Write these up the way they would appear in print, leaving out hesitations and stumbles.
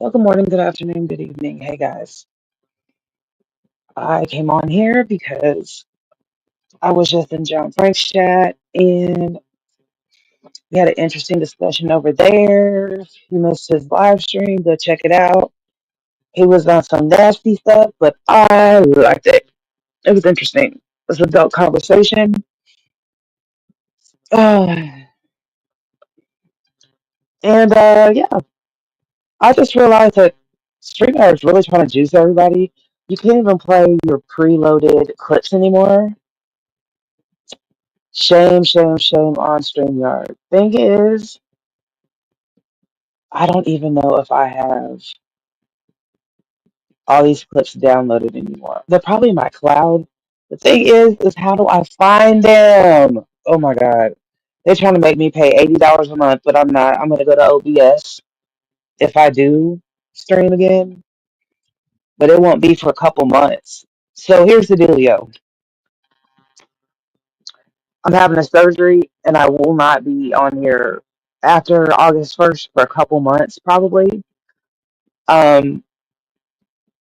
Well, good morning, good afternoon, good evening. Hey guys, I came on here because I was just in John Frank's chat and we had an interesting discussion over there. If you missed his live stream, go check it out. He was on some nasty stuff, but I liked it. It was interesting. It was an adult conversation. Uh, and yeah, I just realized that StreamYard is really trying to juice everybody. You can't even play your preloaded clips anymore. Shame, shame, shame on StreamYard. Thing is, I don't even know if I have all these clips downloaded anymore. They're probably in my cloud. The thing is how do I find them? Oh my God. They're trying to make me pay $80 a month, but I'm not. I'm going to go to OBS if I do stream again, but it won't be for a couple months. So here's the dealio. I'm having a surgery and I will not be on here after August 1st for a couple months probably. Um,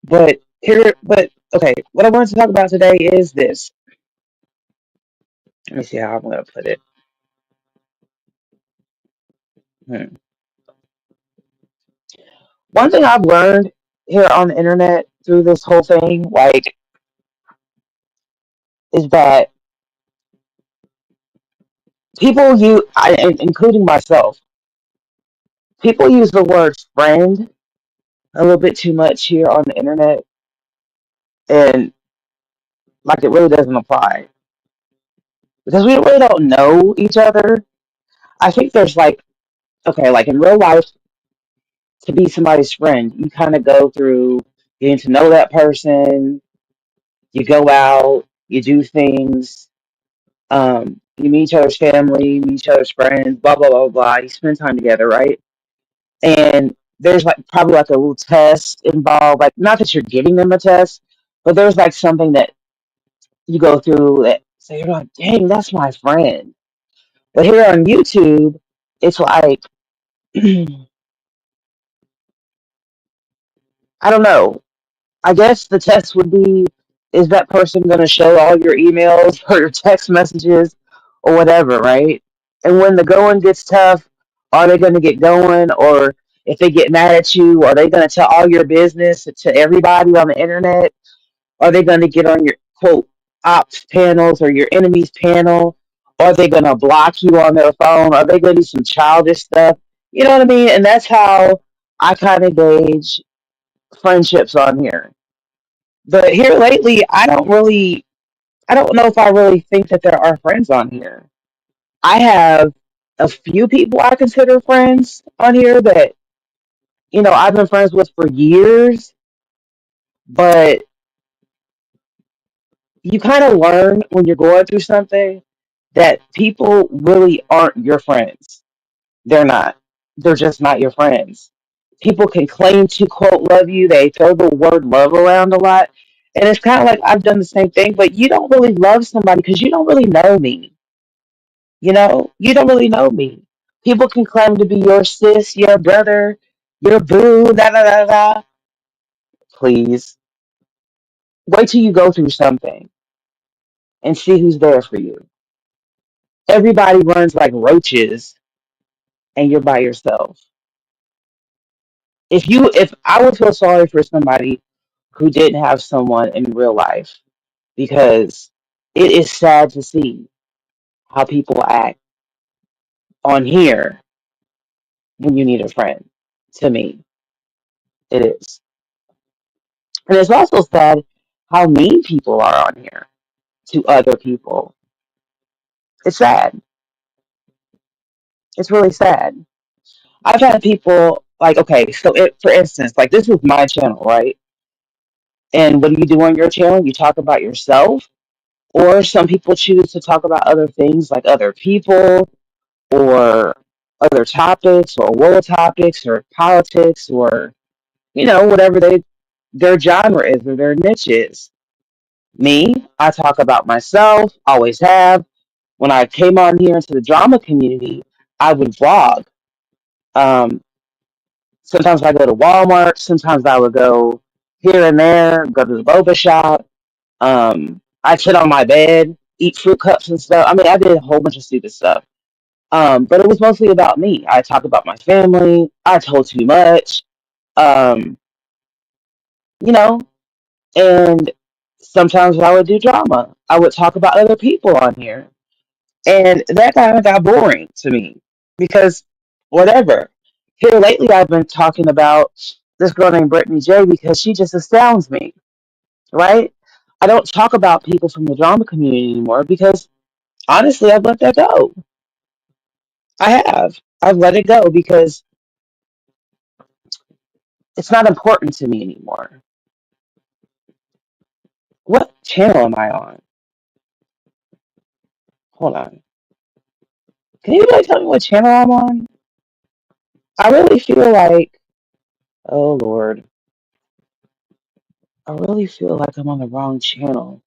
but okay, what I wanted to talk about today is this. Let me see how I'm going to put it. Hmm. One thing I've learned here on the internet through this whole thing, like, is that including myself, people use the word friend a little bit too much here on the internet, and like it really doesn't apply because we really don't know each other. I think there's like, okay, like in real life, to be somebody's friend, you kind of go through getting to know that person. You go out, you do things, you meet each other's family, you meet each other's friends, blah blah blah blah. You spend time together, right? And there's like probably like a little test involved, like not that you're giving them a test, but there's like something that you go through that so you're like, dang, that's my friend. But here on YouTube, it's like I don't know. I guess the test would be, is that person going to show all your emails or your text messages or whatever, right? And when the going gets tough, are they going to get going? Or if they get mad at you, are they going to tell all your business to everybody on the internet? Are they going to get on your quote ops panels or your enemies panel? Are they going to block you on their phone? Are they going to do some childish stuff? You know what I mean? And that's how I kind of gauge friendships on here. But here lately, I don't know if I really think that there are friends on here. I have a few people I consider friends on here that, I've been friends with for years, but you kind of learn when you're going through something that people really aren't your friends. They're not. They're just not your friends. People can claim to quote love you. They throw the word love around a lot. And it's kind of like I've done the same thing, but you don't really love somebody because you don't really know me. You don't really know me. People can claim to be your sis, your brother, your boo, da da da da. Please wait till you go through something and see who's there for you. Everybody runs like roaches and you're by yourself. If I would feel sorry for somebody who didn't have someone in real life because it is sad to see how people act on here when you need a friend. To me, it is. And it's also sad how mean people are on here to other people. It's sad. It's really sad. I've had people like, okay, so for instance, like this is my channel, right? And what do you do on your channel? You talk about yourself, or some people choose to talk about other things like other people or other topics or world topics or politics or whatever their genre is or their niche is. Me, I talk about myself, always have. When I came on here into the drama community, I would vlog. Um, Sometimes I go to Walmart. Sometimes I would go here and there, go to the boba shop. I sit on my bed, eat fruit cups and stuff. I mean, I did a whole bunch of stupid stuff. But it was mostly about me. I talk about my family. I told too much. Um, you know, and sometimes I would do drama. I would talk about other people on here. And that kind of got boring to me because whatever. Here lately, I've been talking about this girl named Brittany J because she just astounds me, right? I don't talk about people from the drama community anymore because honestly, I've let that go. I have. I've let it go because it's not important to me anymore. What channel am I on? Hold on. Can you really tell me what channel I'm on? I really feel like, oh Lord, I really feel like I'm on the wrong channel.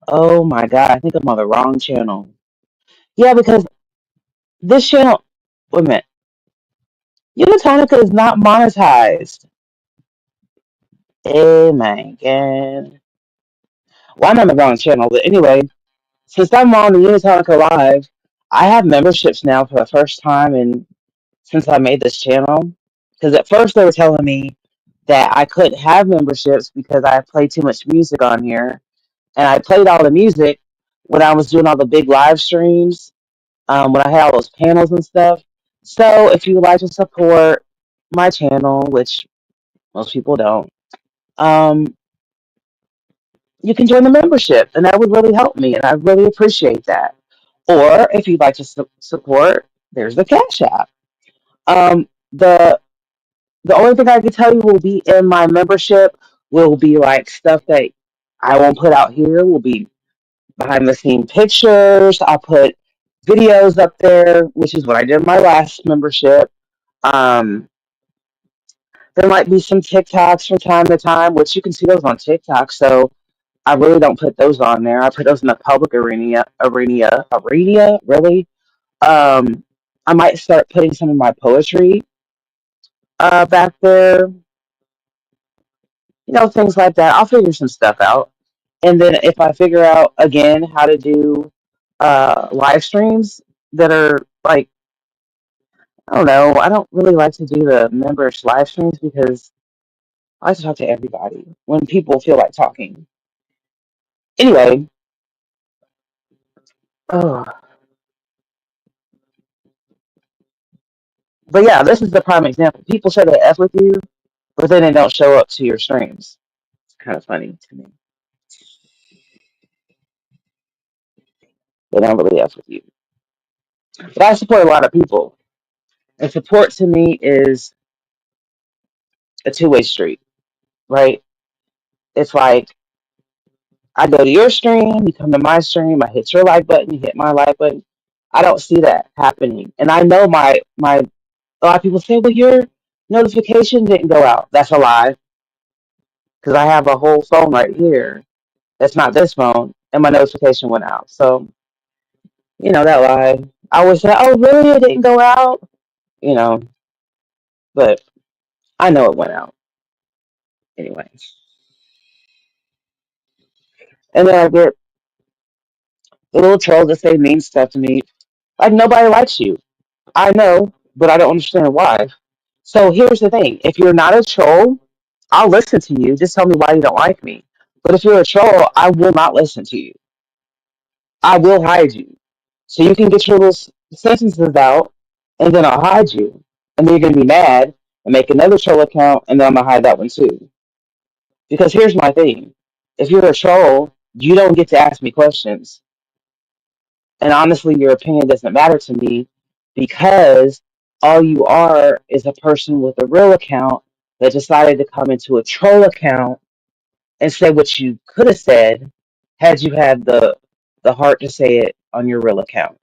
Oh my God, I think I'm on the wrong channel. Yeah, because this channel, wait a minute, Unitonica is not monetized. Oh my God. Well, I'm on the wrong channel, but anyway, since I'm on the Unitonica Live, I have memberships now for the first time and since I made this channel. Because at first they were telling me that I couldn't have memberships because I played too much music on here. And I played all the music when I was doing all the big live streams, when I had all those panels and stuff. So if you would like to support my channel, which most people don't, um, you can join the membership, and that would really help me, and I really appreciate that. Or if you'd like to support, there's the Cash App. The only thing I can tell you will be in my membership will be like stuff that I won't put out here. Will be behind the scene pictures. I'll put videos up there, which is what I did in my last membership. Um, there might be some TikToks from time to time, which you can see those on TikTok. So I really don't put those on there. I put those in the public arena. Really. Um, I might start putting some of my poetry back there. Things like that. I'll figure some stuff out. And then if I figure out again how to do live streams that are like, I don't know, I don't really like to do the members live streams because I like to talk to everybody when people feel like talking. Anyway, oh, but yeah, this is the prime example. People say they F with you, but then they don't show up to your streams. It's kind of funny to me. They don't really F with you. But I support a lot of people. And support to me is a two-way street, right? It's like I go to your stream, you come to my stream, I hit your like button, you hit my like button. I don't see that happening. And I know my a lot of people say, well, your notification didn't go out. That's a lie. Because I have a whole phone right here. That's not this phone. And my notification went out. So, that lie. I always say, oh, really? It didn't go out? You know, but I know it went out anyway. And then I get the little trolls that say mean stuff to me. Like, nobody likes you. I know, but I don't understand why. So here's the thing. If you're not a troll, I'll listen to you. Just tell me why you don't like me. But if you're a troll, I will not listen to you. I will hide you. So you can get your little sentences out, and then I'll hide you. And then you're going to be mad and make another troll account, and then I'm going to hide that one too. Because here's my thing. If you're a troll, you don't get to ask me questions. And honestly, your opinion doesn't matter to me because all you are is a person with a real account that decided to come into a troll account and say what you could have said had you had the heart to say it on your real account.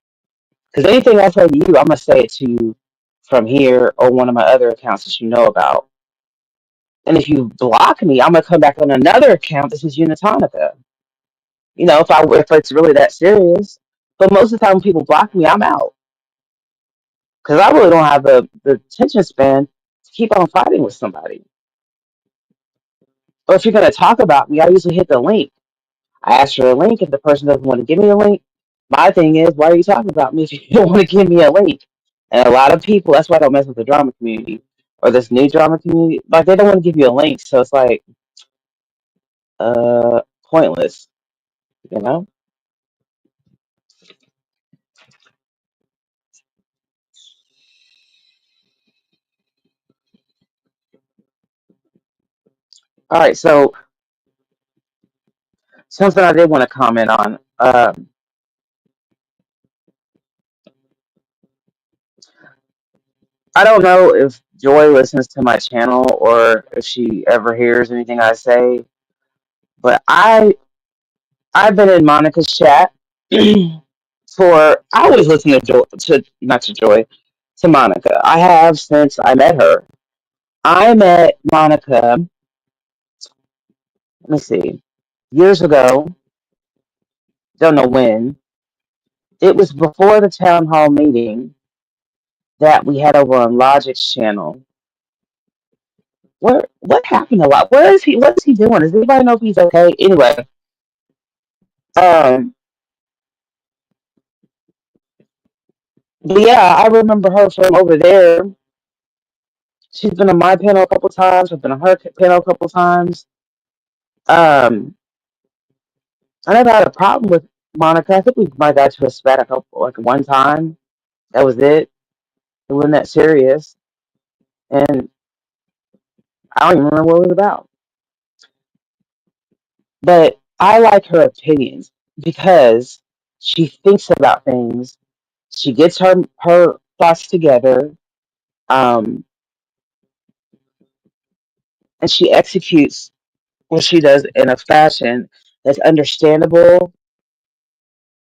Because anything I say to you, I'm gonna say it to you from here or one of my other accounts that you know about. And if you block me, I'm gonna come back on another account. This is Unitonica. If it's really that serious. But most of the time, when people block me, I'm out because I really don't have the attention span to keep on fighting with somebody. Or if you're gonna talk about me, I usually hit the link. I ask for a link. If the person doesn't want to give me a link, my thing is, why are you talking about me if you don't want to give me a link? And a lot of people, that's why I don't mess with the drama community or this new drama community. Like they don't want to give you a link, so it's like pointless, you know. All right, so something I did want to comment on. I don't know if Joy listens to my channel or if she ever hears anything I say, but I've been in Monica's chat for I always listen to Joy to not to Joy to Monica. I have since I met her. I met Monica, let me see, years ago, don't know when. It was before the town hall meeting that we had over on Logic's channel. What happened a lot? What is he doing? Does anybody know if he's okay? Anyway, um but yeah, I remember her from over there. She's been on my panel a couple times. I've been on her panel a couple times. Um, I never had a problem with Monica. I think we might got to a spat a couple, like one time. That was it. It wasn't that serious, and I don't even remember what it was about. But I like her opinions because she thinks about things. She gets her thoughts together, um, and she executes what she does in a fashion that's understandable.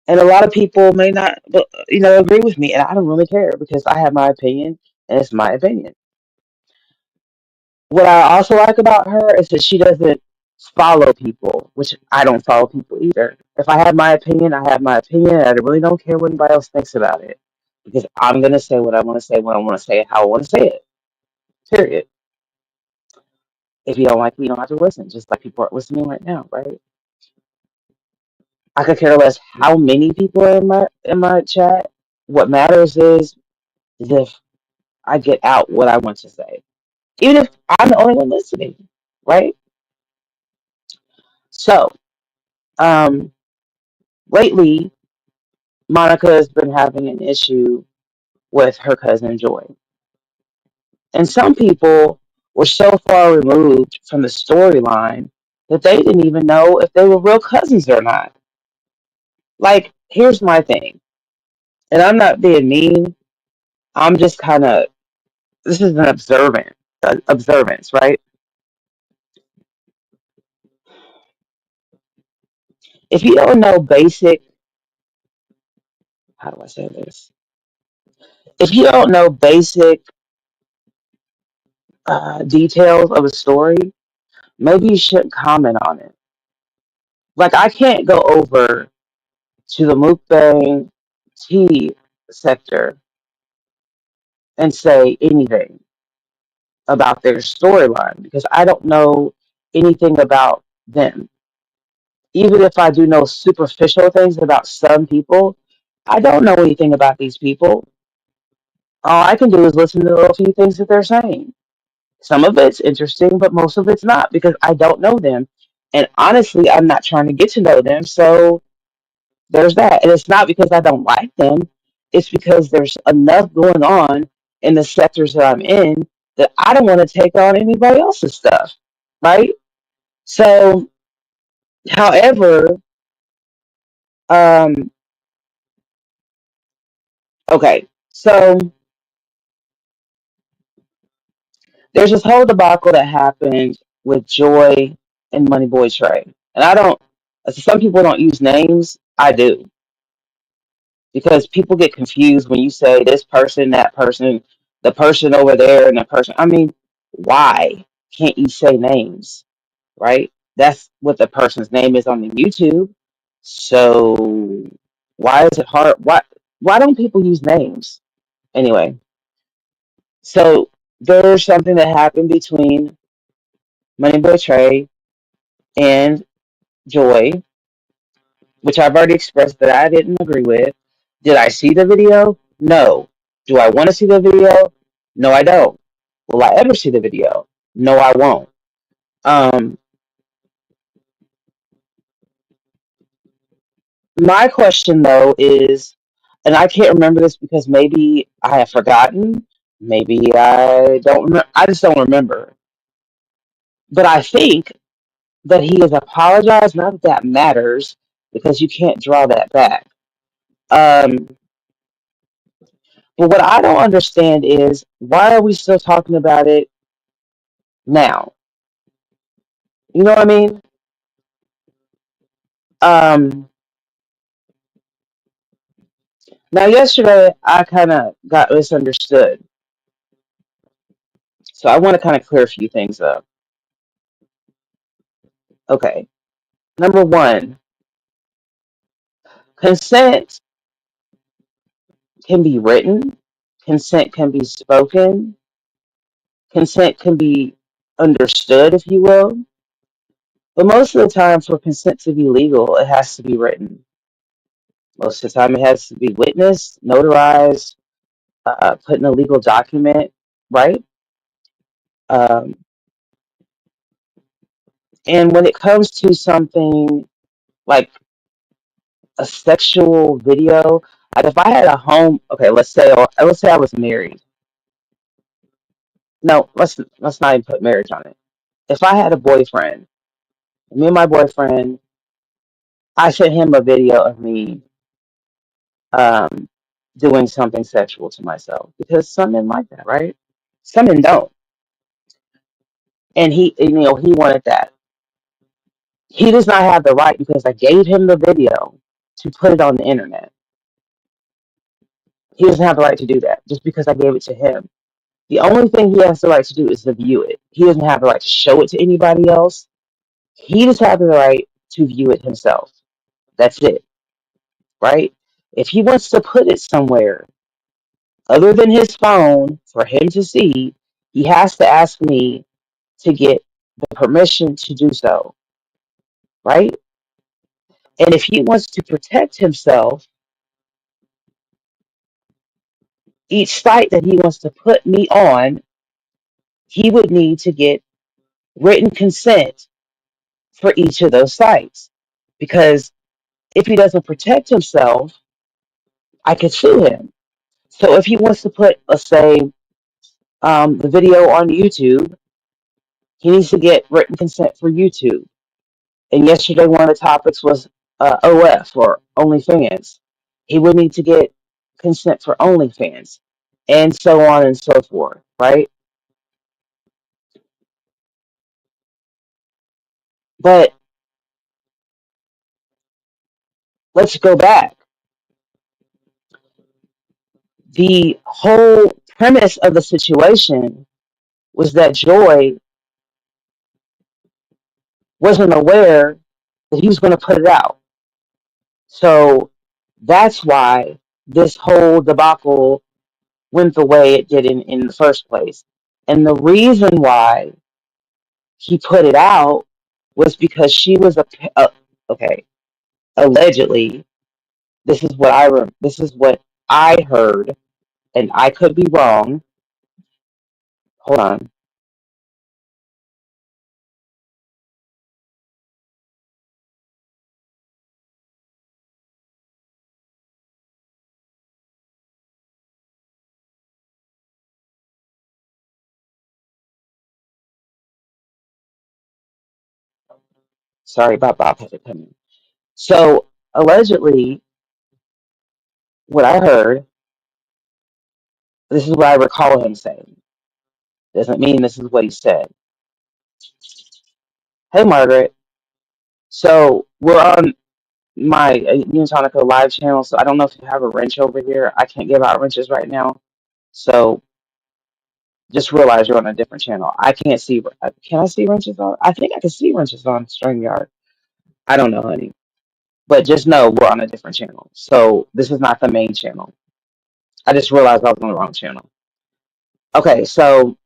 And a lot of people may not, agree with me, and I don't really care because I have my opinion, and it's my opinion. What I also like about her is that she doesn't follow people, which I don't follow people either. If I have my opinion, I have my opinion. And I really don't care what anybody else thinks about it because I'm gonna say what I want to say when I want to say it, how I want to say it. Period. If you don't like me, you don't have to listen. Just like people are listening right now, right? I could care less how many people are in my chat. What matters is if I get out what I want to say, even if I'm the only one listening, right? So, um, lately, Monica has been having an issue with her cousin Joy, and some people were so far removed from the storyline that they didn't even know if they were real cousins or not. Like, here's my thing, and I'm not being mean. I'm just kind of this is an observance, right? If you don't know basic, how do I say this? If you don't know basic details of a story, maybe you shouldn't comment on it. Like I can't go over to the mukbang tea sector and say anything about their storyline because I don't know anything about them. Even if I do know superficial things about some people, I don't know anything about these people. All I can do is listen to a few things that they're saying. Some of it's interesting, but most of it's not because I don't know them. And honestly, I'm not trying to get to know them. So there's that. And it's not because I don't like them, it's because there's enough going on in the sectors that I'm in that I don't want to take on anybody else's stuff. Right? So, however, um, okay. So There's this whole debacle that happened with Joy and Money Boy Trey. And I don't, some people don't use names. I do. Because people get confused when you say this person, that person, the person over there, and the person. I mean, why can't you say names, right? That's what the person's name is on the YouTube. So why is it hard? Why don't people use names? Anyway, so there's something that happened between Money Boy Trey and Joy, which I've already expressed that I didn't agree with. Did I see the video? No. Do I want to see the video? No, I don't. Will I ever see the video? No, I won't. Um, my question though is, and I can't remember this because maybe I have forgotten, maybe I don't remember. I just don't remember. But I think that he has apologized. Not that that matters because you can't draw that back. Um, but what I don't understand is why are we still talking about it now? You know what I mean? Um, Now, yesterday I kind of got misunderstood, so I want to kind of clear a few things up. Okay, number one, consent can be written, consent can be spoken, consent can be understood, if you will. But most of the time, for consent to be legal, it has to be written. Most of the time, it has to be witnessed, notarized, put in a legal document, right? Um, and when it comes to something like a sexual video, like if I had a home, okay, let's say I was married. No, let's not even put marriage on it. If I had a boyfriend, me and my boyfriend, I sent him a video of me um, doing something sexual to myself because some men like that, right? Some men don't, and he wanted that. He does not have the right because I gave him the video to put it on the internet. He doesn't have the right to do that just because I gave it to him. The only thing he has the right to do is to view it. He doesn't have the right to show it to anybody else. He just has the right to view it himself. That's it, right? If he wants to put it somewhere other than his phone for him to see, he has to ask me to get the permission to do so, right? And if he wants to protect himself, each site that he wants to put me on, he would need to get written consent for each of those sites. Because if he doesn't protect himself, I could sue him. So if he wants to put, let's say, the video on YouTube, he needs to get written consent for YouTube. And yesterday, one of the topics was OF or OnlyFans. He would need to get consent for OnlyFans, and so on and so forth, right? But let's go back. The whole premise of the situation was that Joy wasn't aware that he was going to put it out. So that's why this whole debacle went the way it did in the first place. And the reason why he put it out was because she was okay, allegedly. This is what I heard, and I could be wrong. Hold on. Sorry about Bob had to come in. So allegedly, what I heard, this is what I recall him saying. Doesn't mean this is what he said. Hey, Margaret. So we're on my Unitonico live channel. So I don't know if you have a wrench over here. I can't give out wrenches right now. So just realize you're on a different channel. I can't see. Can I see wrenches on? I think I can see wrenches on StreamYard. I don't know, honey. But just know we're on a different channel. So this is not the main channel. I just realized I was on the wrong channel. Okay, so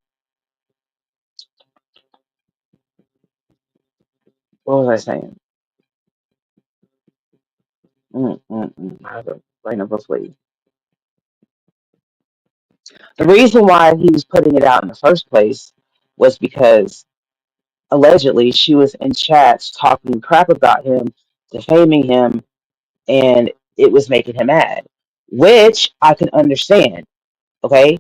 what was I saying? I have a brain of a flea. The reason why he was putting it out in the first place was because allegedly she was in chats talking crap about him, defaming him, and it was making him mad, which I can understand. Okay,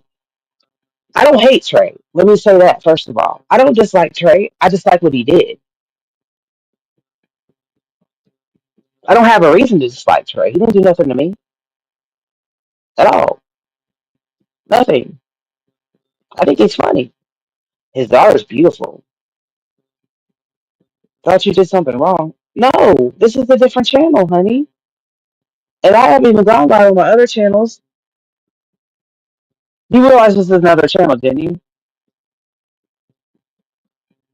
I don't hate Trey. Let me say that first of all. I don't dislike Trey. I just like what he did. I don't have a reason to dislike Trey. He didn't do nothing to me at all. Nothing. I think he's funny. His daughter's beautiful. Thought you did something wrong. No, this is a different channel, honey. And I haven't even gone by on my other channels. You realize this is another channel, didn't you?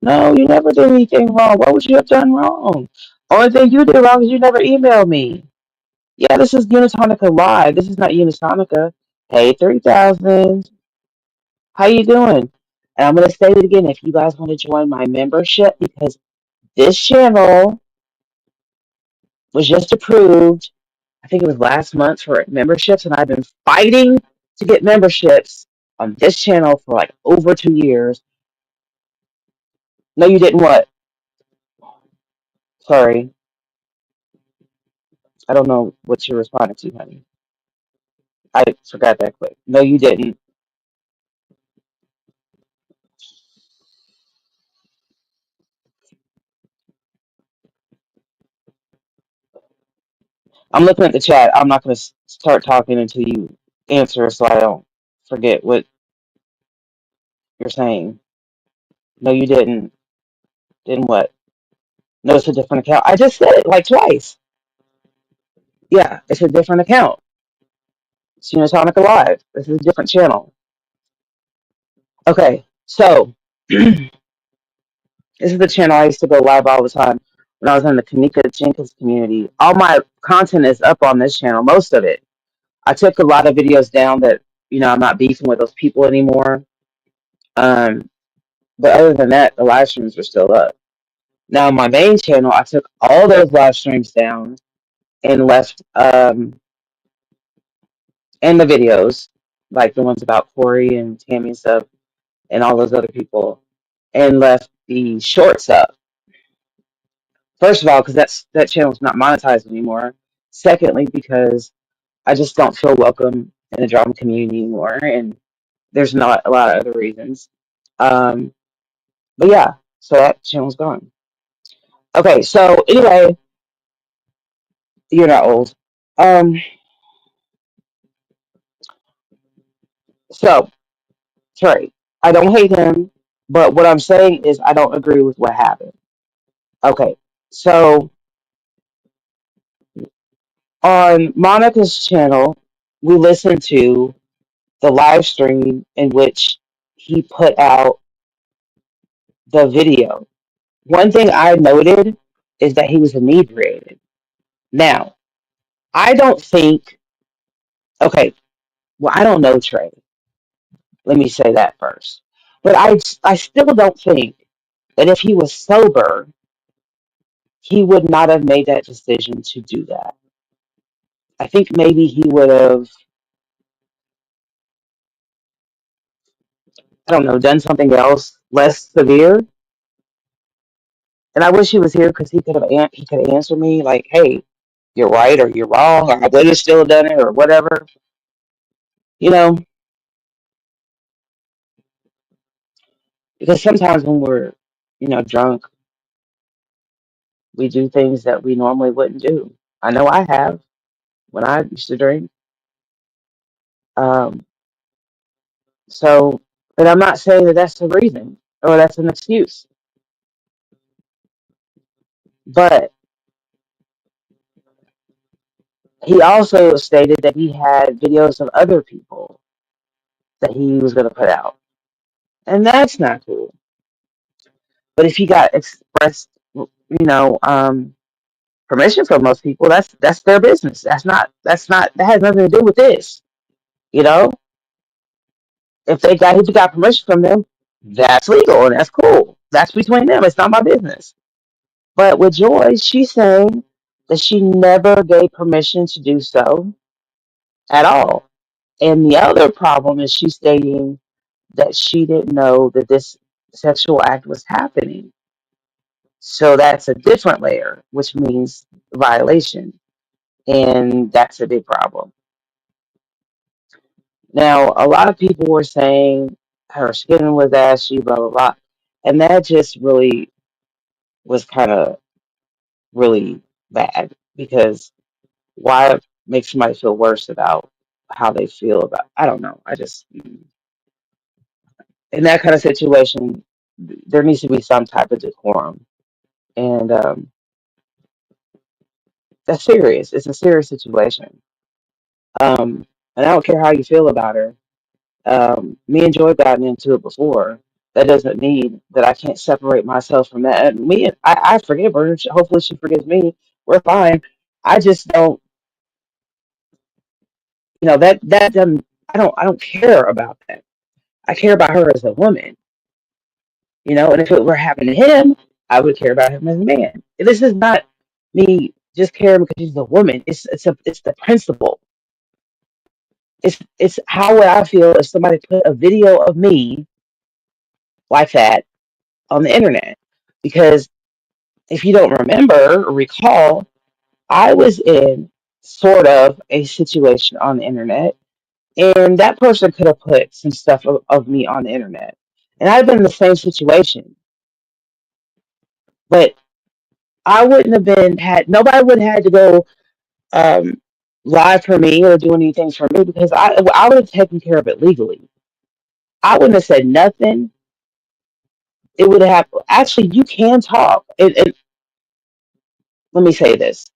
No, you never did anything wrong. What would you have done wrong? Only thing you did wrong is you never emailed me. Yeah, this is Unitonica Live. This is not Unitonica. Hey, 3000. How you doing? And I'm going to say it again if you guys want to join my membership because this channel was just approved. I think it was last month for memberships, and I've been fighting to get memberships on this channel for like over 2 years. No, you didn't what? Sorry. I don't know what you're responding to, honey. I forgot that quick. No, you didn't. I'm looking at the chat. I'm not going to start talking until you answer so I don't forget what you're saying. No, you didn't. Didn't what? No, it's a different account. I just said it like twice. Yeah, it's a different account. It's Unitonica Live. This is a different channel. Okay, so this is the channel I used to go live all the time when I was in the Kanika Jenkins community. All my content is up on this channel, most of it. I took a lot of videos down that, I'm not beefing with those people anymore. Um, but other than that, the live streams are still up. Now, on my main channel, I took all those live streams down and left, and the videos, like the ones about Corey and Tammy and stuff, and all those other people, and left the shorts up. First of all, because that channel's not monetized anymore. Secondly, because I just don't feel welcome in the drama community anymore, and there's not a lot of other reasons. Um, but yeah, so that channel's gone. Okay, so anyway, you're not old. Um, so Trey, I don't hate him, but what I'm saying is I don't agree with what happened. Okay, so on Monica's channel, we listened to the live stream in which he put out the video. One thing I noted is that he was inebriated. Now, I don't think, okay, well, I don't know Trey. Let me say that first. But I still don't think that if he was sober, he would not have made that decision to do that. I think maybe he would have, I don't know, done something else less severe. And I wish he was here because he could answer me like, "Hey, you're right or you're wrong, or I would have still done it or whatever." You know, because sometimes when we're, drunk, we do things that we normally wouldn't do. I know I have when I used to drink. Um, so And I'm not saying that that's the reason or that's an excuse, but he also stated that he had videos of other people that he was going to put out. And that's not cool. But if he got expressed, permission from most people, that's their business. That has nothing to do with this. You know, if he got permission from them, that's legal and that's cool. That's between them. It's not my business. But with Joy, she's saying that she never gave permission to do so at all. And the other problem is she's stating that she didn't know that this sexual act was happening. So that's a different layer, which means violation. And that's a big problem. Now, a lot of people were saying her skin was ashy, blah, blah, blah. And that just really was kind of really bad because why make somebody feel worse about how they feel about, I don't know. In that kind of situation, there needs to be some type of decorum. And that's serious. It's a serious situation. And I don't care how you feel about her. Me and Joy have gotten into it before. That doesn't mean that I can't separate myself from that. And I forgive her. Hopefully, she forgives me. We're fine. I just don't, that doesn't. I don't care about that. I care about her as a woman, And if it were happening to him, I would care about him as a man. This is not me just caring because she's a woman. It's the principle. It's how would I feel if somebody put a video of me like that on the internet? Because if you don't remember or recall, I was in sort of a situation on the internet, and that person could have put some stuff of me on the internet, and I've been in the same situation, but I wouldn't have been had nobody would have had to go um, live for me or do anything for me because I would have taken care of it legally. I wouldn't have said nothing. It would have actually you can talk. And let me say this: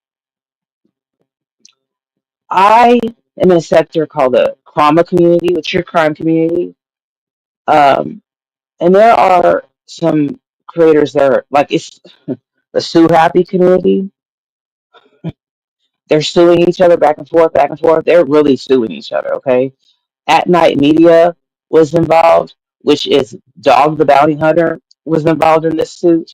I am in a sector called the trauma community, which is crime community. Um, and there are some creators that are like it's the Sue Happy community. They're suing each other back and forth, back and forth. They're really suing each other, okay? At Night Media was involved, which is Dog the Bounty Hunter was involved in this suit.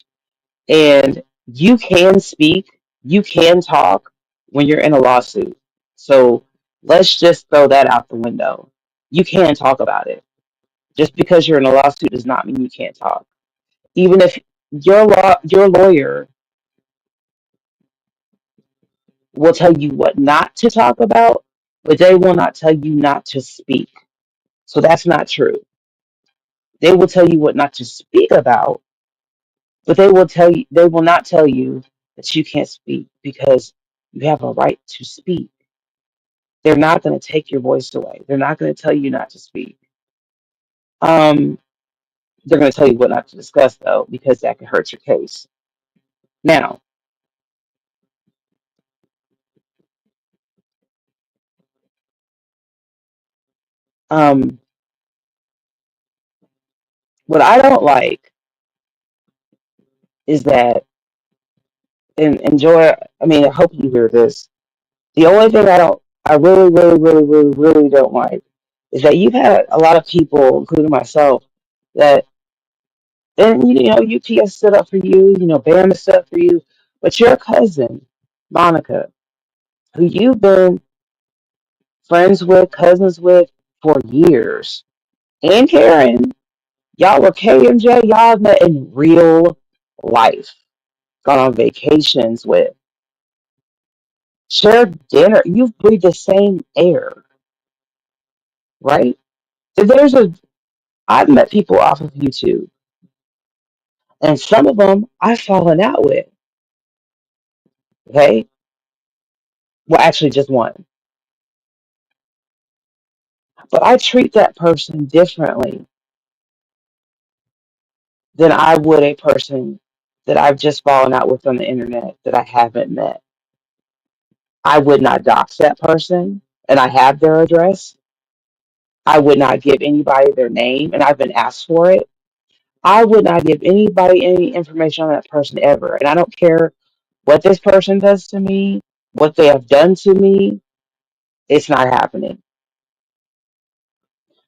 And you can speak, you can talk when you're in a lawsuit. So let's just throw that out the window. You can talk about it. Just because you're in a lawsuit does not mean you can't talk. Even if your lawyer will tell you what not to talk about, but they will not tell you not to speak. So that's not true. They will tell you what not to speak about, but they will not tell you that you can't speak because you have a right to speak. They're not going to take your voice away. They're not going to tell you not to speak. Um, they're going to tell you what not to discuss though, because that can hurt your case. Now, um, what I don't like is that, and Joy, I mean, I hope you hear this. The only thing I really, really, really, really, really don't like is that you've had a lot of people, including myself, that and UPS stood up for you, Bama stood up for you, but your cousin, Monica, who you've been friends with, cousins with for years, and Karen, y'all were KMJ, y'all have met in real life, gone on vacations with, shared dinner, you've breathed the same air, right? There's a I've met people off of YouTube, and some of them I've fallen out with. Okay, well, actually, just one, but I treat that person differently than I would a person that I've just fallen out with on the internet that I haven't met. I would not dox that person, and I have their address. I would not give anybody their name, and I've been asked for it. I would not give anybody any information on that person ever. And I don't care what this person does to me, what they have done to me, it's not happening.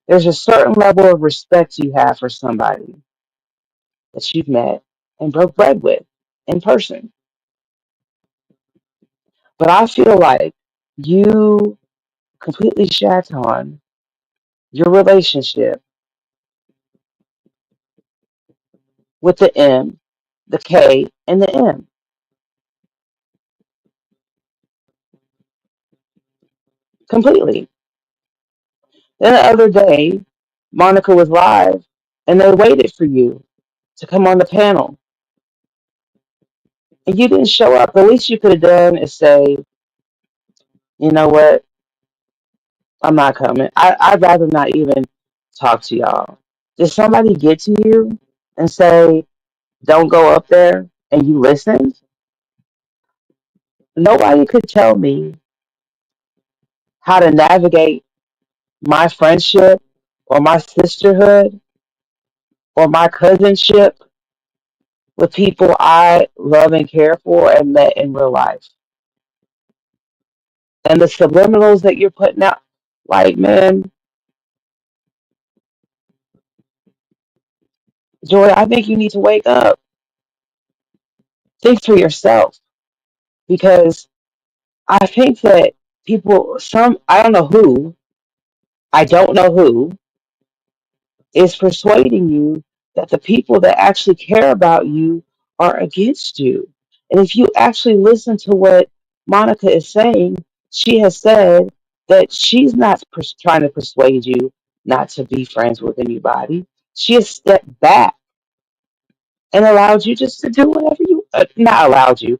There's a certain level of respect you have for somebody that you've met and broke bread with in person. But I feel like you completely shat on your relationship with the M, the K, and the M completely. Then the other day, Monica was live and they waited for you to come on the panel and you didn't show up. The least you could have done is say, you know what, I'm not coming. I'd rather not even talk to y'all. Did somebody get to you and say, don't go up there and you listened? Nobody could tell me how to navigate my friendship or my sisterhood or my cousinship with people I love and care for and met in real life. And the subliminals that you're putting out, like, man, Joy, I think you need to wake up. Think for yourself. Because I think that people, I don't know who, I don't know who, is persuading you that the people that actually care about you are against you. And if you actually listen to what Monica is saying, she has said that she's not trying to persuade you not to be friends with anybody. She has stepped back and allowed you just to do whatever you, not allowed you,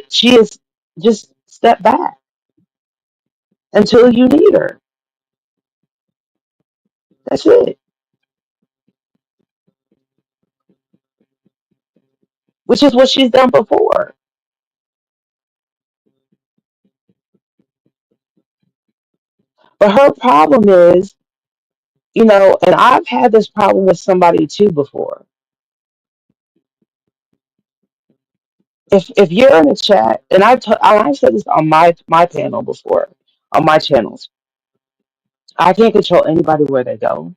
she has just stepped back until you need her. That's it. Which is what she's done before. But her problem is, and I've had this problem with somebody too before. If you're in a chat, and I've said this on my panel before, on my channels, I can't control anybody where they go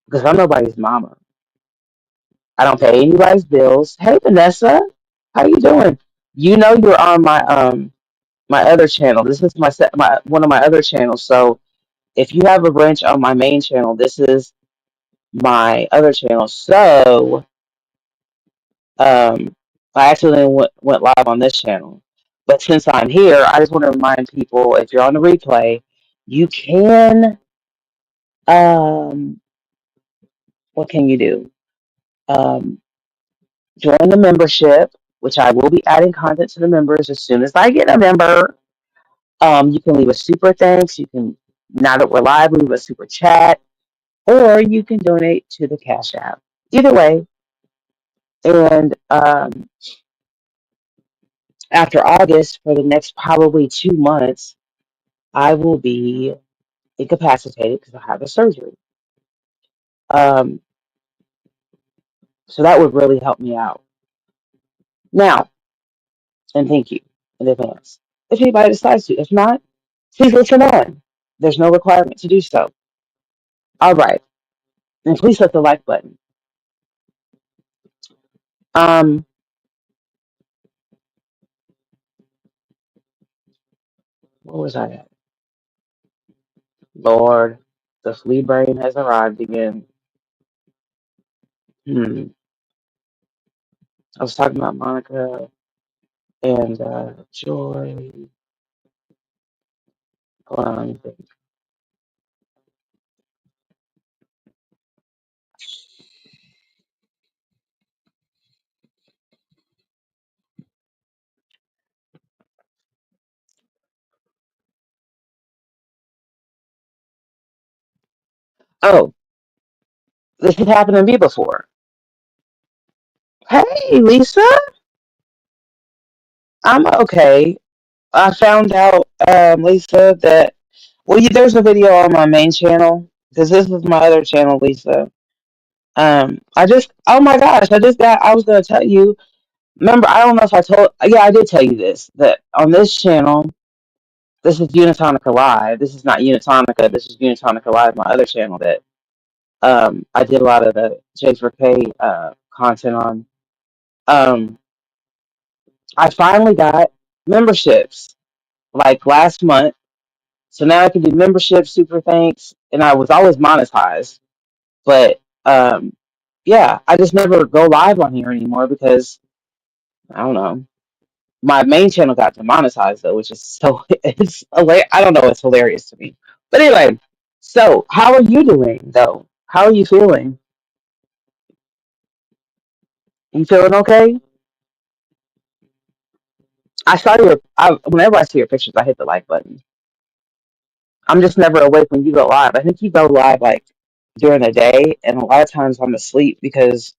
because I'm nobody's mama. I don't pay anybody's bills. Hey Vanessa, how you doing? You're on my other channel. This is my one of my other channels. So if you have a branch on my main channel, this is my other channel. So Um, I accidentally went live on this channel. But since I'm here, I just want to remind people if you're on the replay, you can, um, what can you do? Um, join the membership, which I will be adding content to the members as soon as I get a member. You can leave a super thanks. You can, now that we're live, leave a super chat, or you can donate to the Cash App. Either way, and after August, for the next probably 2 months, I will be incapacitated because I have a surgery. Um, so that would really help me out. Now, and thank you in advance. If anybody decides to, if not, please listen on. There's no requirement to do so. All right, and please hit the like button. Um, where was I at? Lord, the flea brain has arrived again. I was talking about Monica and Joy. Hold on, let me think. Oh, this has happened to me before. Hey, Lisa, I'm okay. I found out, Lisa, that there's a video on my main channel because this is my other channel, Lisa. Oh my gosh, I was gonna tell you. Remember, I don't know if I told, yeah, I did tell you this that on this channel, this is Unitonica Live. This is not Unitonica. This is Unitonica Live, my other channel that I did a lot of the J4K content on. Um, I finally got memberships like last month. So now I can do membership, super thanks, and I was always monetized. But yeah, I just never go live on here anymore because I don't know. My main channel got demonetized though, which is so I don't know, it's hilarious to me. But anyway, so how are you doing though? How are you feeling? You feeling okay? Whenever I see your pictures, I hit the like button. I'm just never awake when you go live. I think you go live like during the day, and a lot of times I'm asleep because,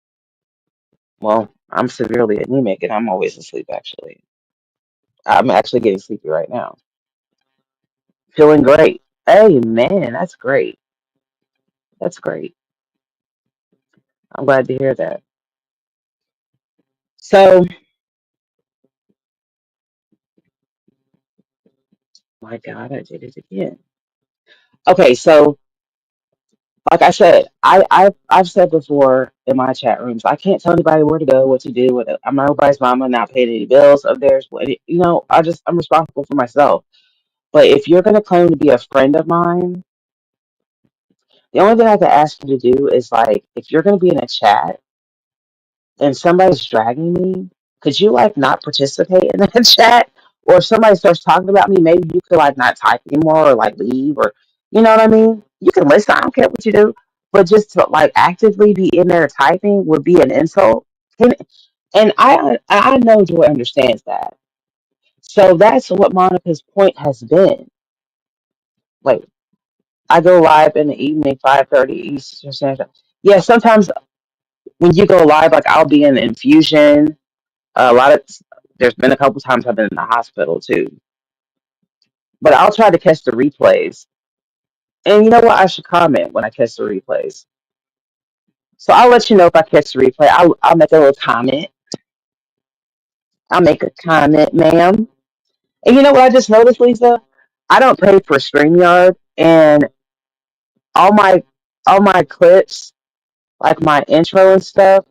well, I'm severely anemic and I'm always asleep actually. I'm actually getting sleepy right now. Feeling great. Hey man, that's great. That's great. I'm glad to hear that. So, my God, I did it again. Okay, so like I said, I've said before in my chat rooms, I can't tell anybody where to go, what to do. I'm not nobody's mama, not paying any bills of theirs. I'm responsible for myself. But if you're gonna claim to be a friend of mine, the only thing I can ask you to do is like, if you're gonna be in a chat and somebody's dragging me, could you like not participate in that chat? Or if somebody starts talking about me, maybe you could like not type anymore or like leave or you know what I mean? You can listen, I don't care what you do. But just to like actively be in there typing would be an insult. And I know Joy understands that. So that's what Monica's point has been. Like I go live in the evening, 5:30 Eastern Standard Time. Yeah, sometimes when you go live, like I'll be in infusion. A lot of there's been a couple times I've been in the hospital too, but I'll try to catch the replays. And you know what? I should comment when I catch the replays. So I'll let you know if I catch the replay. I'll make a little comment. I'll make a comment, ma'am. And you know what I just noticed, Lisa? I don't pay for StreamYard, and all my all my clips, like my intro and stuff,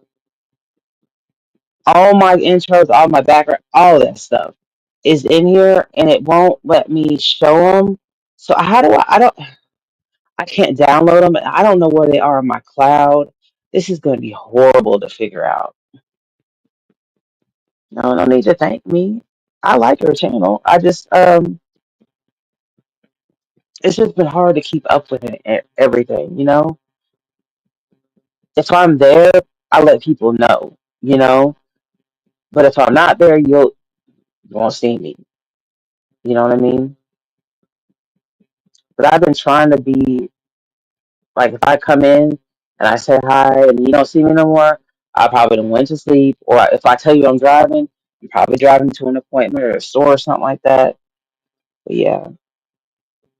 all my intros, all my background, all that stuff is in here, and it won't let me show them. So how do I? I can't download them. I don't know where they are on my cloud. This is going to be horrible to figure out. No need to thank me. I like your channel. It's just been hard to keep up with it, everything. If I'm there, I let people know. But if I'm not there, you won't see me. You know what I mean? But I've been trying to be like, if I come in and I say hi and you don't see me no more, I probably done went to sleep. Or if I tell you I'm driving, I'm probably driving to an appointment or a store or something like that. But yeah.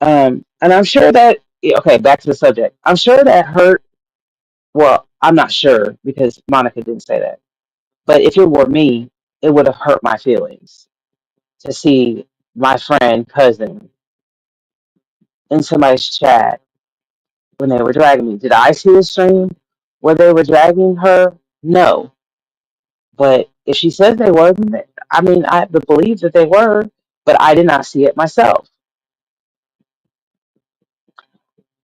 And I'm sure that, yeah, okay, back to the subject. I'm sure that hurt. Well, I'm not sure because Monica didn't say that. But if it were me, it would have hurt my feelings to see my friend, cousin in somebody's chat when they were dragging me. Did I see the stream where they were dragging her? No. But if she says they were, I mean, I believe that they were, but I did not see it myself.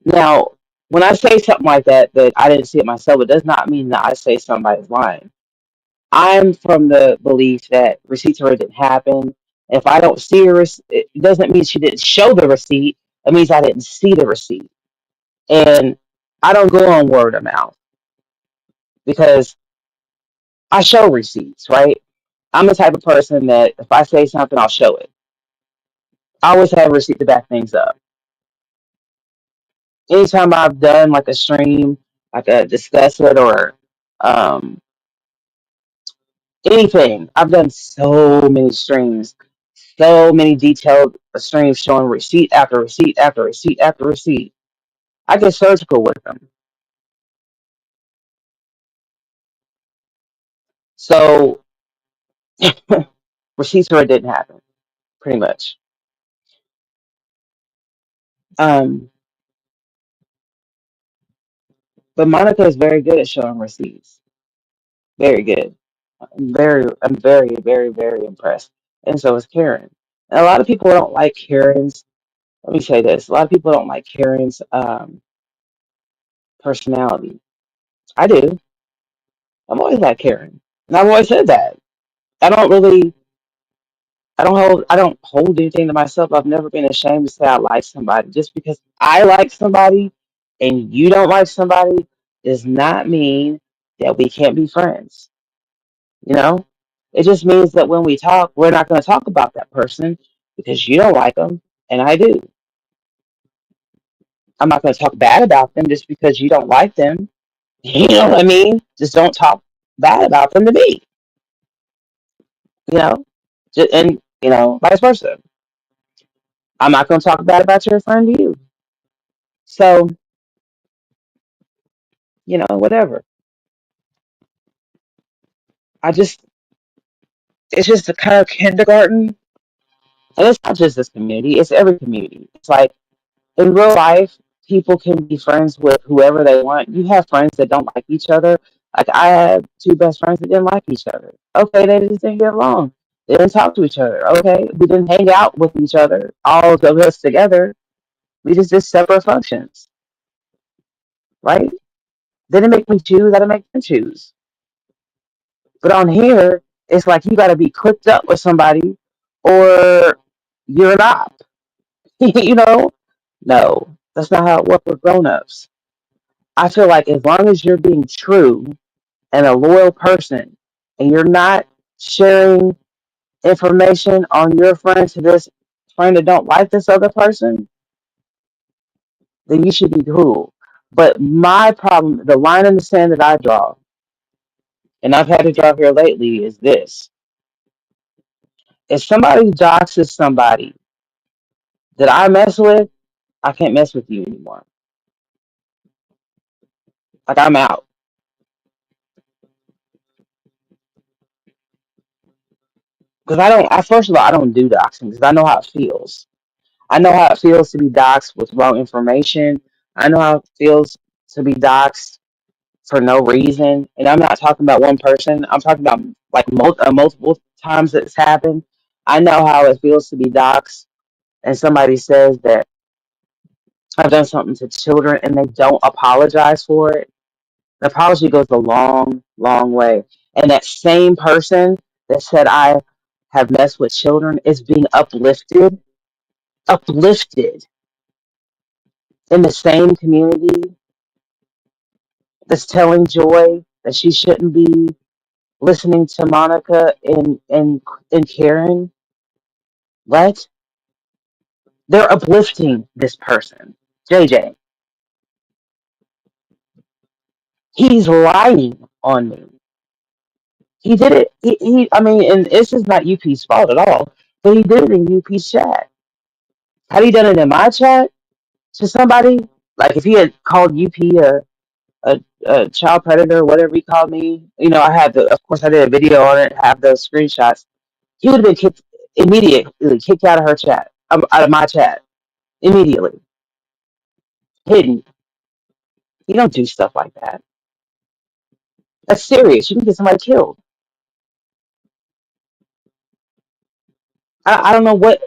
Now, when I say something like that I didn't see it myself, it does not mean that I say somebody's lying. I'm from the belief that receipts already didn't happen. If I don't see a receipt, it doesn't mean she didn't show the receipt. It means I didn't see the receipt. And I don't go on word of mouth because I show receipts, right? I'm the type of person that if I say something, I'll show it. I always have a receipt to back things up. Anytime I've done like a stream, like a discuss it or um, anything. I've done so many streams, so many detailed streams showing receipt after receipt after receipt after receipt. I get surgical with them. So receipts where it didn't happen, pretty much. Um, but Monica is very good at showing receipts. Very good. I'm very impressed. And so is Karen. And a lot of people don't like Karen's. Let me say this: a lot of people don't like Karen's personality. I do. I've always liked Karen, and I've always said that. I don't really. I don't hold anything to myself. I've never been ashamed to say I like somebody. Just because I like somebody and you don't like somebody does not mean that we can't be friends. You know, it just means that when we talk, we're not going to talk about that person because you don't like them and I do. I'm not going to talk bad about them just because you don't like them. You know what I mean? Just don't talk bad about them to me. You know, and vice versa. I'm not going to talk bad about your friend to you. So whatever. I just it's just a kind of kindergarten, and it's not just this community; it's every community. It's like in real life, people can be friends with whoever they want. You have friends that don't like each other. Like I had two best friends that didn't like each other. Okay, they just didn't get along. They didn't talk to each other. Okay, we didn't hang out with each other, all of us together. We just did separate functions, right? They didn't make me choose. I didn't make them choose. But on here, it's like you got to be clicked up with somebody, or you're not. you know? No, that's not how it works with grown-ups. I feel like as long as you're being true and a loyal person, and you're not sharing information on your friend to this friend that don't like this other person, then you should be cool. But my problem, the line in the sand that I draw, and I've had to draw here lately, is this: if somebody doxes somebody that I mess with, I can't mess with you anymore. Like I'm out. Because first of all, I don't do doxing because I know how it feels. I know how it feels to be doxed with wrong information. I know how it feels to be doxed for no reason. And I'm not talking about one person. I'm talking about like multiple times that it's happened. I know how it feels to be doxed and somebody says that I've done something to children and they don't apologize for it. The apology goes a long, long way. And that same person that said I have messed with children is being uplifted in the same community that's telling Joy that she shouldn't be listening to Monica and Karen. What? They're uplifting this person. JJ. He's lying on me. He did it. I mean, and this is not UP's fault at all, but he did it in UP's chat. Had he done it in my chat to somebody, like if he had called UP a child predator, whatever he called me, I had of course, I did a video on it, have those screenshots. He would have been kicked immediately, kicked out of her chat, out of my chat, immediately, hidden. You don't do stuff like that. That's serious. You can get somebody killed. I don't know what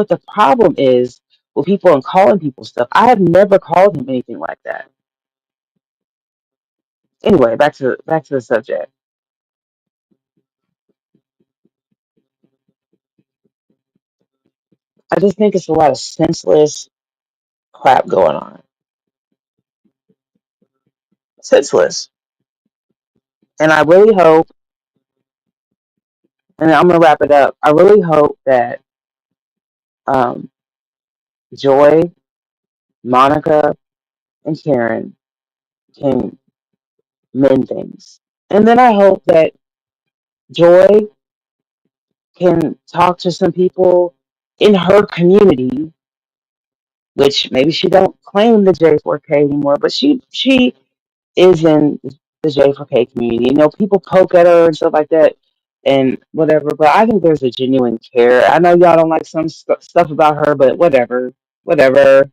the problem is with people and calling people stuff. I have never called him anything like that. Anyway, back to the subject. I just think it's a lot of senseless crap going on. Senseless. And I really hope, and I'm gonna wrap it up. I really hope that um, Joy, Monica, and Karen can mend things. And then I hope that Joy can talk to some people in her community, which maybe she don't claim the J4K anymore, but she is in the J4K community. You know, people poke at her and stuff like that and whatever, but I think there's a genuine care. I know y'all don't like some stuff about her, but whatever, whatever.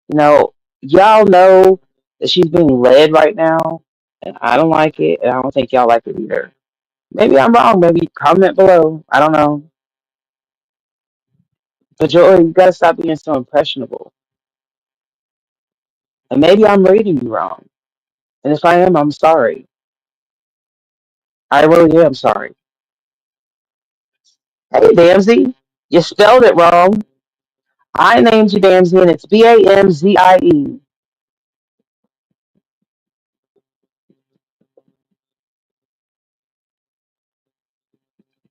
You know, y'all know that she's being led right now, and I don't like it, and I don't think y'all like it either. Maybe I'm wrong. Maybe comment below. I don't know. But Joey, you gotta stop being so impressionable. And maybe I'm reading you wrong. And if I am, I'm sorry. I really am sorry. Hey, Damsey, you spelled it wrong. I named you Damsey, and it's Bamzie.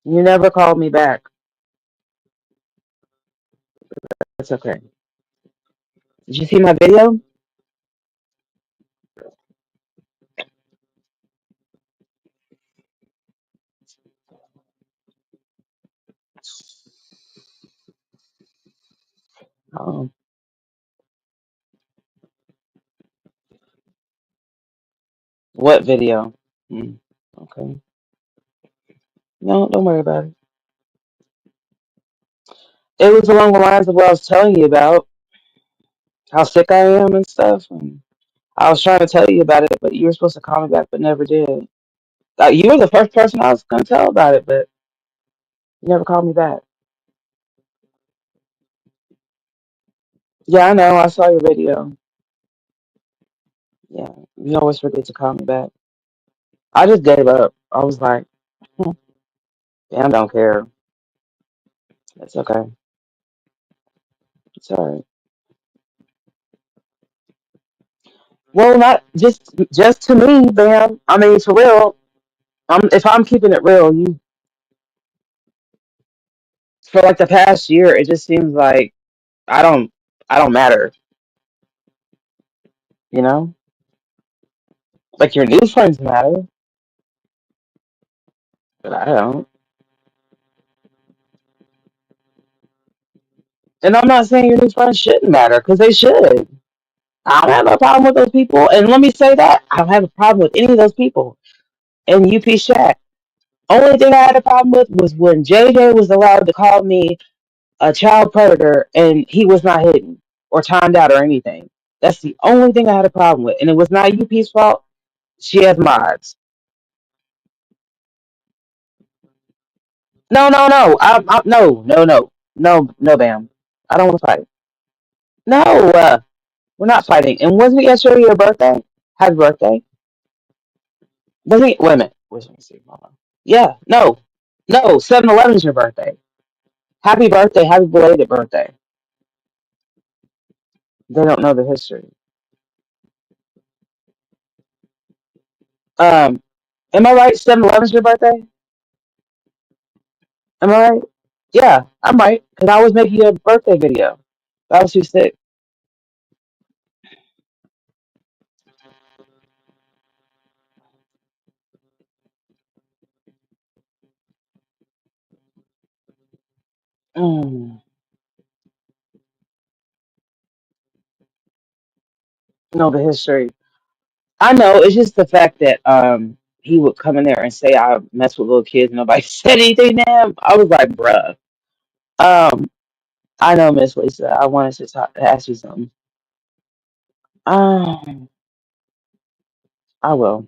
You never called me back. That's okay. Did you see my video? Oh, what video? Hmm, okay. No, don't worry about it. It was along the lines of what I was telling you about, how sick I am and stuff. And I was trying to tell you about it, but you were supposed to call me back, but never did. You were the first person I was going to tell about it, but you never called me back. Yeah, I know. I saw your video. Yeah, you always forget to call me back. I just gave up. I was like, damn, don't care. It's okay. It's all right. Well, not just to me, Bam. I mean, for real. If I'm keeping it real, you for like the past year, it just seems like I don't I don't matter. You know, like your new friends matter, but I don't. And I'm not saying your new friends shouldn't matter because they should. I don't have a problem with those people. And let me say that I don't have a problem with any of those people in UP Shack. Only thing I had a problem with was when JJ was allowed to call me a child predator and he was not hidden or timed out or anything. That's the only thing I had a problem with. And it was not UP's fault. She has mods. No, no, no. No, no, no. No, no, Bam. I don't want to fight. No, we're not fighting. And wasn't it yesterday your birthday? Happy birthday. Wasn't it? Wait a minute. Wait, let me see. Hold on. Yeah, no. No, 7-11 is your birthday. Happy birthday. Happy belated birthday. They don't know the history. Um, am I right? 7-11 is your birthday? Am I right? Yeah, I'm right. Because I was making a birthday video. That was too sick. Mm, know the history. I know. It's just the fact that he would come in there and say I mess with little kids and nobody said anything to him. I was like, bruh. Um, I know, Miss Lisa. I wanted to ask you something. Um, I will.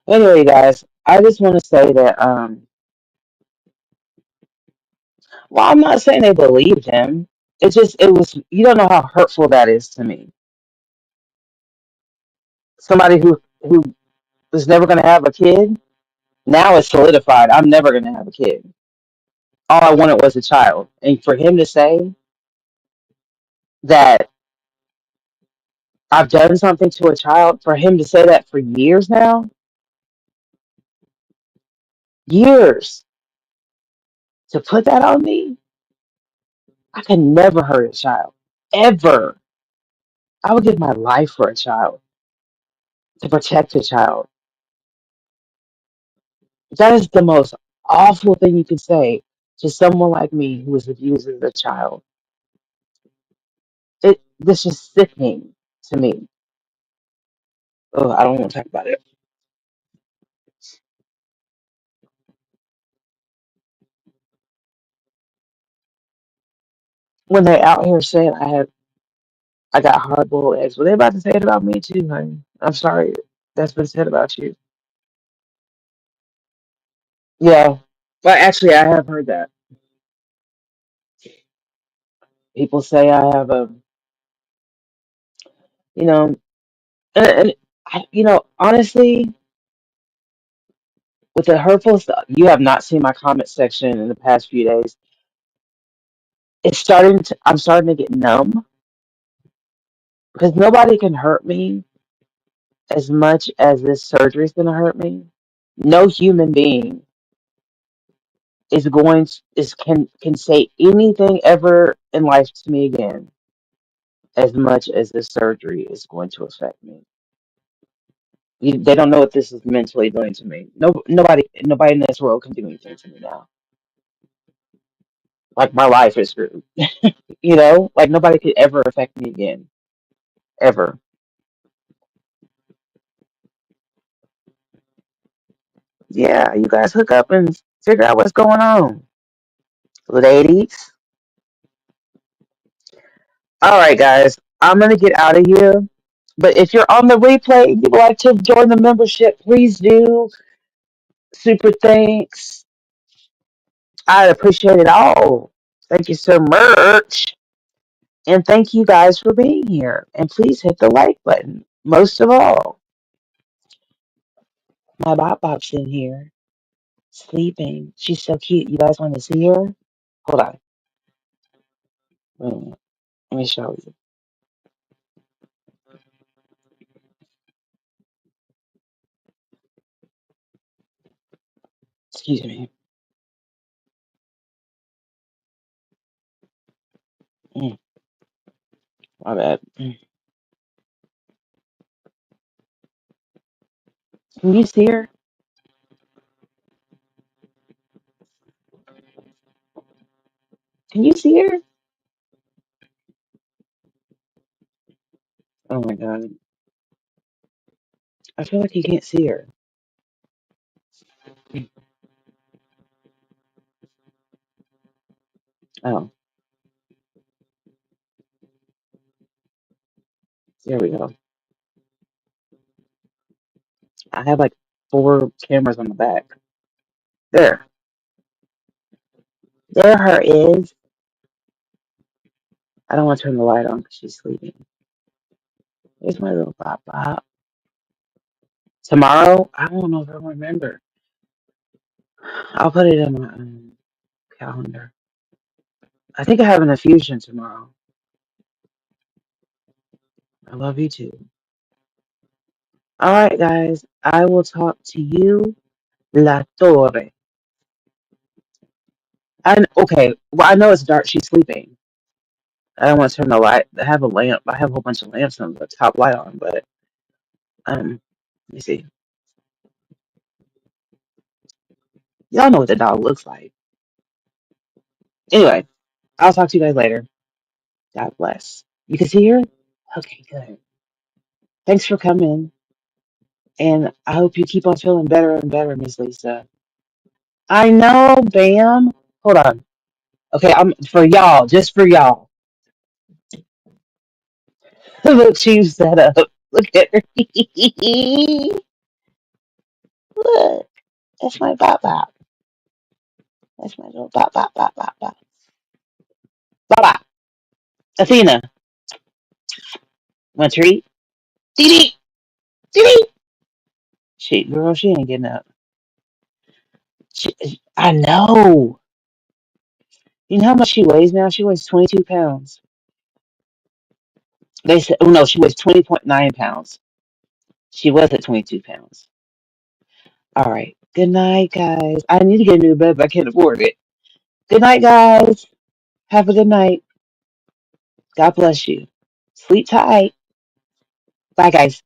Anyway, guys, I just want to say that well, I'm not saying they believed him. It was you don't know how hurtful that is to me. Somebody who was never going to have a kid. Now it's solidified. I'm never going to have a kid. All I wanted was a child. And for him to say that I've done something to a child, for him to say that for years now, years, to put that on me, I can never hurt a child. Ever. I would give my life for a child. to protect a child. That is the most awful thing you can say to someone like me who was abused as a child. This is sickening to me. Oh, I don't want to talk about it. When they out here saying I got hard boiled eggs, were they about to say it about me too, honey? I'm sorry. That's been said about you. Yeah. But actually I have heard that. People say I have a you know and honestly, with the hurtful stuff, you have not seen my comment section in the past few days. I'm starting to get numb because nobody can hurt me as much as this surgery is going to hurt me. No human being can say anything ever in life to me again as much as this surgery is going to affect me. They don't know what this is mentally doing to me. No, nobody in this world can do anything to me now. Like my life is screwed. Like nobody could ever affect me again, ever. Yeah, you guys hook up and figure out what's going on, ladies. All right, guys, I'm gonna get out of here. But if you're on the replay and you'd like to join the membership, please do. Super thanks. I appreciate it all. Thank you so much. And thank you guys for being here. And please hit the like button. Most of all, my Bop Bop's in here sleeping. She's so cute. You guys want to see her? Hold on. Wait a minute. Let me show you. Excuse me. Mm, my bad. Can you see her? Can you see her? Oh my god. I feel like you can't see her. Oh, there we go. I have like four cameras on the back. There. There her is. I don't want to turn the light on because she's sleeping. There's my little Bop Bop. Tomorrow, I don't know if I remember. I'll put it in my calendar. I think I have an infusion tomorrow. I love you too. All right, guys. I will talk to you, La Torre. And okay, well, I know it's dark. She's sleeping. I don't want to turn the light. I have a lamp. I have a whole bunch of lamps on the top light on, but let me see. Y'all know what the dog looks like. Anyway, I'll talk to you guys later. God bless. You can see her? Okay, good. Thanks for coming. And I hope you keep on feeling better and better, Miss Lisa. I know, Bam. Hold on. Okay, I'm for y'all, just for y'all. Look, she's set up. Look at her. Look, that's my bop bop. That's my little bop bop bop bop bop. Bop bop. Athena, want a treat? Dee dee. Dee dee. Girl, she ain't getting up. I know. You know how much she weighs now? She weighs 22 pounds. They said, oh no, she weighs 20.9 pounds. She was at 22 pounds. All right. Good night, guys. I need to get a new bed, but I can't afford it. Good night, guys. Have a good night. God bless you. Sleep tight. Bye, guys.